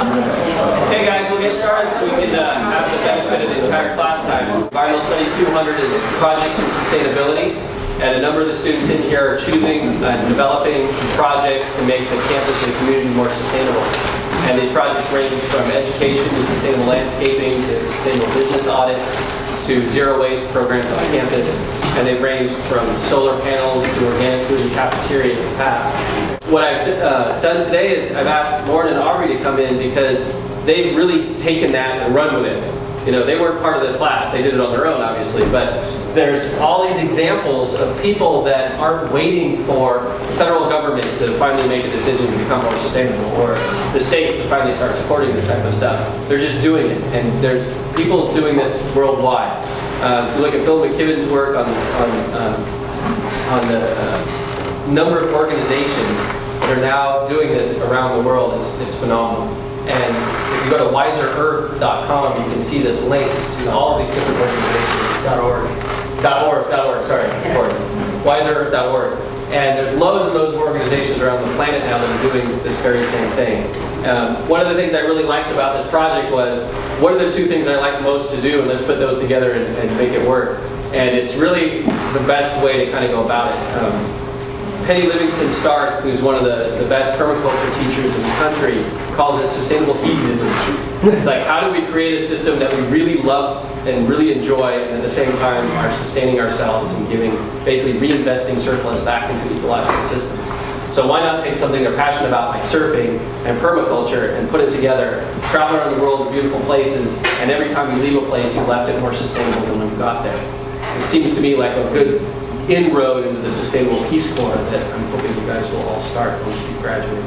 Okay guys, we'll get started so we can have the benefit of the entire class time. Environmental Studies 200 is projects and sustainability, and a number of the students in here are choosing and developing projects to make the campus and community more sustainable. And these projects range from education to sustainable landscaping to sustainable business audits to zero waste programs on campus, and they range from solar panels to organic food and cafeteria in the past. What I've done today is I've asked Loren and Aubrey to come in because they've really taken that and run with it. You know, they weren't part of this class, they did it on their own obviously, but there's all these examples of people that aren't waiting for the federal government to finally make a decision to become more sustainable, or the state to finally start supporting this type of stuff. They're just doing it, and there's people doing this worldwide. If you look at Bill McKibben's work on the number of organizations that are now doing this around the world, it's phenomenal. And if you go to wiserearth.com, you can see this links to all of these different organizations. wiserearth.org. And there's loads and loads of organizations around the planet now that are doing this very same thing. One of the things I really liked about this project was, what are the two things I like most to do, and let's put those together and make it work. And it's really the best way to kind of go about it. Penny Livingston Stark, who's one of the best permaculture teachers in the country, calls it sustainable hedonism. It's like, how do we create a system that we really love and really enjoy, and at the same time are sustaining ourselves and giving, basically reinvesting surplus back into ecological systems. So why not take something they're passionate about, like surfing and permaculture, and put it together, travel around the world to beautiful places, and every time you leave a place, you left it more sustainable than when you got there. It seems to me like a good inroad into the Sustainable Peace Corps that I'm hoping you guys will all start once you graduate.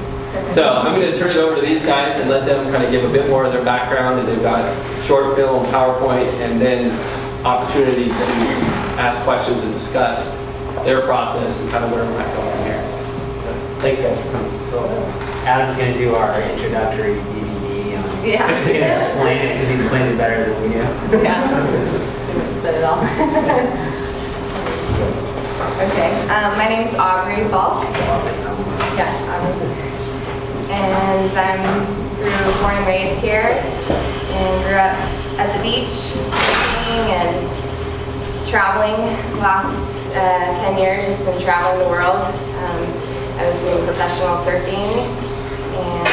So I'm going to turn it over to these guys and let them kind of give a bit more of their background, and they've got short film, PowerPoint, and then opportunity to ask questions and discuss their process and kind of where we're at going from here. So, thanks guys for coming. Adam's going to do our introductory DVD. He's going to explain it because he explains it better than we do. Yeah, said it all. Okay, my name is Aubrey Falk. Yeah, and I'm born and raised here, and grew up at the beach, surfing and traveling. Last 10 years, just been traveling the world. I was doing professional surfing and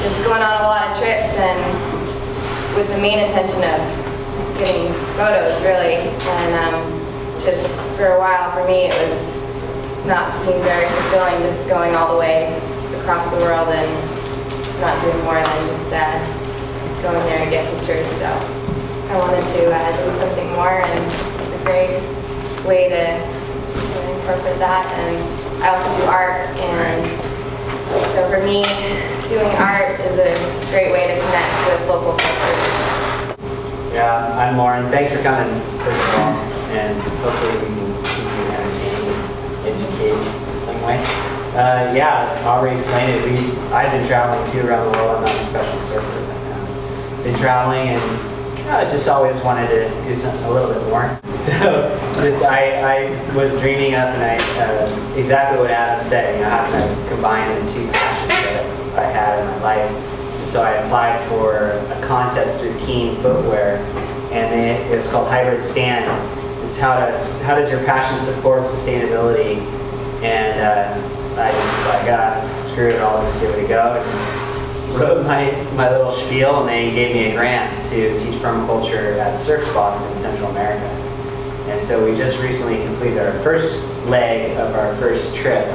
just going on a lot of trips, and with the main intention of just getting photos, really. And just for a while, for me, it was not being very fulfilling, just going all the way across the world and not doing more than just going there and get pictures. So I wanted to do something more, and this is a great way to incorporate that. And I also do art, and so for me, doing art is a great way to connect with local cultures. Yeah, I'm Loren. Thanks for coming, first of all, and hopefully we can keep you entertained, educate in some way. Yeah, Aubrey explained it. I've been traveling too around the world. I'm not a professional surfer, but been traveling, and just always wanted to do something a little bit more. So I was dreaming up, and exactly what Adam said, how to combine the two passions that I had in my life. So I applied for a contest through Keen Footwear, and it's called Hybrid Stand. It's how does your passion support sustainability? And I just was like, screw it, I'll just give it a go. And wrote my little spiel, and they gave me a grant to teach permaculture at surf spots in Central America. And so we just recently completed our first leg of our first trip.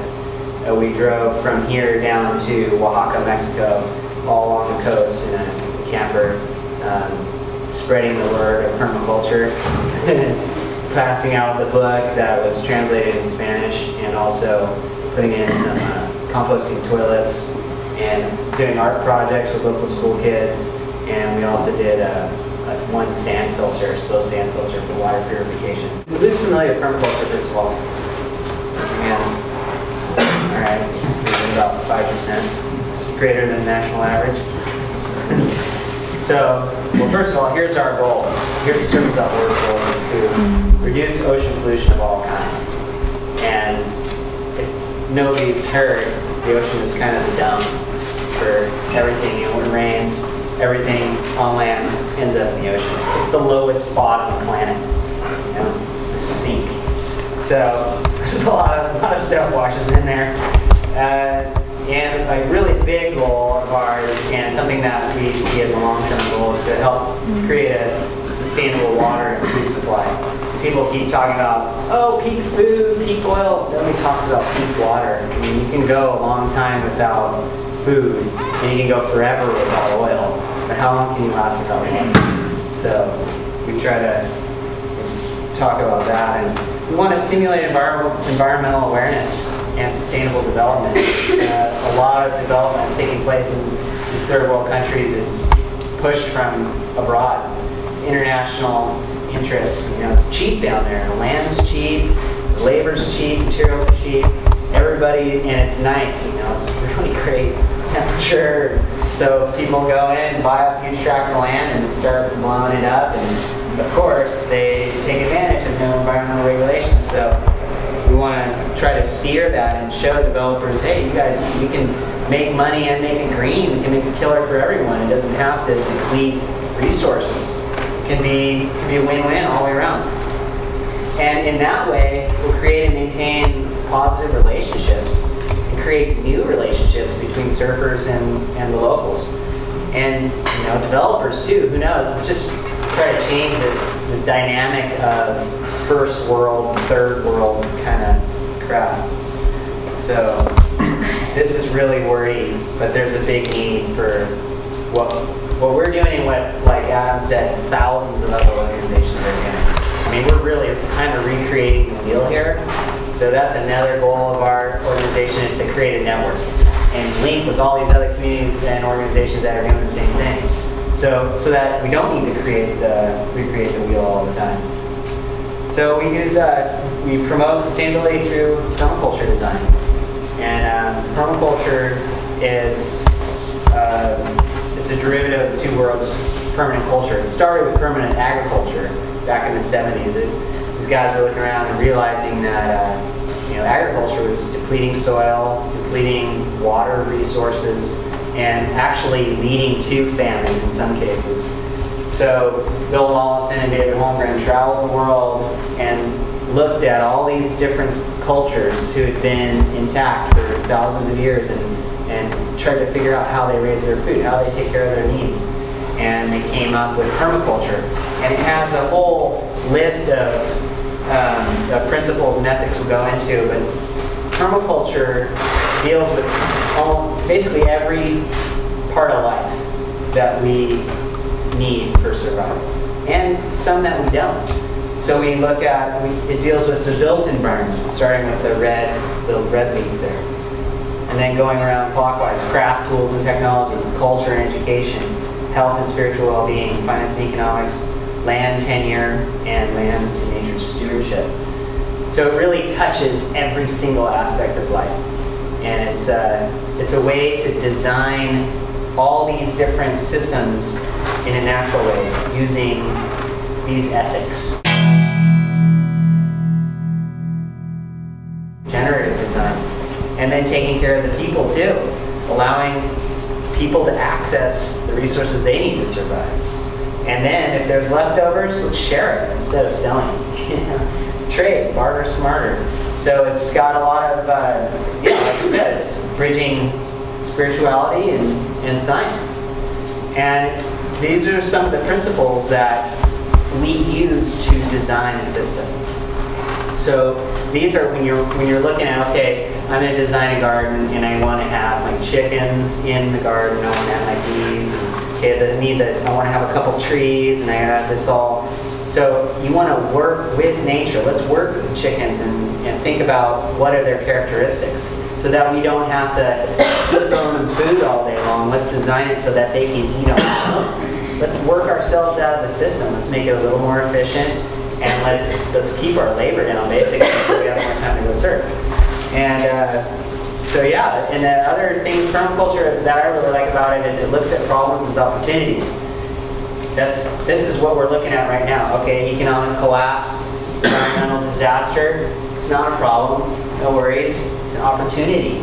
We drove from here down to Oaxaca, Mexico, all along the coast in a camper, spreading the word of permaculture, passing out the book that was translated in Spanish, and also putting in some composting toilets, and doing art projects with local school kids. And we also did one sand filter, slow sand filter for water purification. Who's familiar with permaculture, first of all? Yes. All right, about 5%. Greater than national average. So, well, first of all, here's our goals. Here's Surfers.org goal is to reduce ocean pollution of all kinds. And if nobody's heard, the ocean is kind of the dump. for everything. You know, when it rains, everything on land ends up in the ocean. It's the lowest spot on the planet. You know, it's the sink. So there's a lot of stuff washes in there. And a really big goal of ours, and something that we see as a long-term goal, is to help create a sustainable water and food supply. People keep talking about, oh, peak food, peak oil. Nobody talks about peak water. I mean, you can go a long time without food, and you can go forever without oil. But how long can you last without water? So we try to talk about that. And we want to stimulate environmental awareness and sustainable development. A lot of development that's taking place in these third world countries is pushed from abroad. It's international interests. You know, it's cheap down there. The land's cheap, labor's cheap, materials are cheap. Everybody, and it's nice. You know, it's really great temperature. So people go in, buy up huge tracts of land, and start blowing it up. And of course, they take advantage of no environmental regulations. So we want to try to steer that and show developers, hey, you guys, we can make money and make it green. We can make a killer for everyone. It doesn't have to deplete resources. It can be a win-win all the way around. And in that way, we'll create and maintain positive relationships and create new relationships between surfers and the locals. And, you know, developers too, who knows? Let's just try to change the dynamic of first world, third world kind of crap. So this is really wordy, but there's a big need for what we're doing and what, like Adam said, thousands of other organizations are doing. I mean, we're really kind of recreating the wheel here. So that's another goal of our organization, is to create a network and link with all these other communities and organizations that are doing the same thing. So that we don't need to recreate the wheel all the time. So we promote sustainability through permaculture design. And permaculture is it's a derivative of the two worlds, permanent culture. It started with permanent agriculture back in the 70s. These guys were looking around and realizing that agriculture was depleting soil, depleting water resources, and actually leading to famine in some cases. So Bill Mollison and David Holmgren traveled the world and looked at all these different cultures who had been intact for thousands of years and tried to figure out how they raise their food, how they take care of their needs. And they came up with permaculture. And it has a whole list of principles and ethics we'll go into, but permaculture deals with basically every part of life that we need for survival, and some that we don't. So we look at, it deals with the built environment, starting with the red leaf there, and then going around clockwise: craft, tools and technology, culture and education, health and spiritual well-being, finance and economics, land tenure, and land and nature stewardship. So it really touches every single aspect of life, and it's a way to design all these different systems in a natural way using these ethics. Generative design, and then taking care of the people too, allowing people to access the resources they need to survive. And then if there's leftovers, let's share it instead of selling. Trade, barter smarter. So it's got a lot of, like I said, it's bridging spirituality and science. And these are some of the principles that we use to design a system. So these are when you're looking at, okay, I'm going to design a garden and I want to have my chickens in the garden. I want to have my bees. And, I want to have a couple trees, and I have this all. So you want to work with nature. Let's work with the chickens and think about what are their characteristics, so that we don't have to keep throwing them food all day long. Let's design it so that they can eat on their own. Let's work ourselves out of the system. Let's make it a little more efficient, and let's keep our labor down, basically, so we have more time to go surf. And so yeah, and the other thing, permaculture, that I really like about it is it looks at problems as opportunities. This is what we're looking at right now. Okay, economic collapse, environmental disaster. It's not a problem. No worries. It's an opportunity.